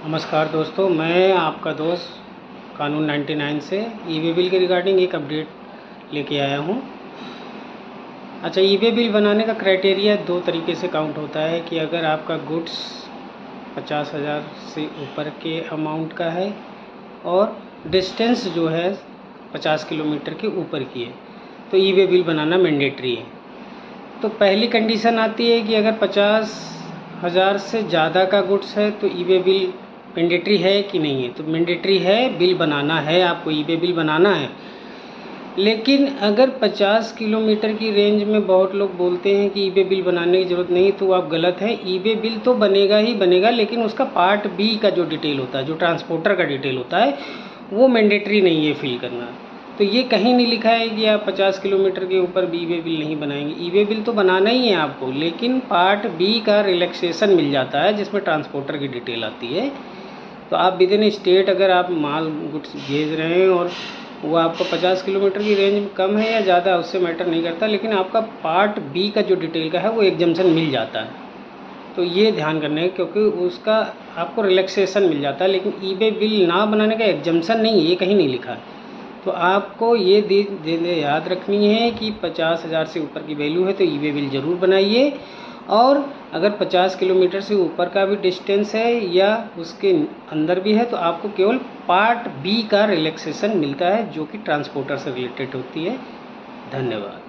नमस्कार दोस्तों, मैं आपका दोस्त कानून 99 से ई-वे बिल के रिगार्डिंग एक अपडेट लेके आया हूँ। अच्छा, ई-वे बिल बनाने का क्राइटेरिया दो तरीके से काउंट होता है कि अगर आपका गुड्स 50,000 से ऊपर के अमाउंट का है और डिस्टेंस जो है 50 किलोमीटर के ऊपर की है तो ई-वे बिल बनाना मैंडेटरी है। तो पहली कंडीशन आती है कि अगर 50,000 से ज़्यादा का गुड्स है तो ई-वे बिल मैंडेटरी है कि नहीं है। तो मैंडेटरी है, बिल बनाना है, आपको ई-वे बिल बनाना है। लेकिन अगर 50 किलोमीटर की रेंज में बहुत लोग बोलते हैं कि ई-वे बिल बनाने की ज़रूरत नहीं, तो आप गलत हैं। ई-वे बिल तो बनेगा ही बनेगा, लेकिन उसका पार्ट बी का जो डिटेल होता है, जो ट्रांसपोर्टर का डिटेल होता है, वो मैंडेटरी नहीं है फिल करना। तो ये कहीं नहीं लिखा है कि आप 50 किलोमीटर के ऊपर ई-वे बिल नहीं बनाएंगे। ई-वे बिल तो बनाना ही है आपको, लेकिन पार्ट बी का रिलैक्सेशन मिल जाता है जिसमें ट्रांसपोर्टर की डिटेल आती है। तो आप विद इन स्टेट अगर आप माल गुड्स भेज रहे हैं और वो आपको 50 किलोमीटर की रेंज में कम है या ज़्यादा, उससे मैटर नहीं करता, लेकिन आपका पार्ट बी का जो डिटेल का है वो एग्जम्पशन मिल जाता है। तो ये ध्यान करना है, क्योंकि उसका आपको रिलैक्सेशन मिल जाता है, लेकिन ई-वे बिल ना बनाने का एग्जम्पशन नहीं है, ये कहीं नहीं लिखा है। तो आपको ये याद रखनी है कि 50,000 से ऊपर की वैल्यू है तो ई-वे बिल ज़रूर बनाइए। और अगर 50 किलोमीटर से ऊपर का भी डिस्टेंस है या उसके अंदर भी है तो आपको केवल पार्ट बी का रिलैक्सेशन मिलता है, जो कि ट्रांसपोर्टर से रिलेटेड होती है। धन्यवाद।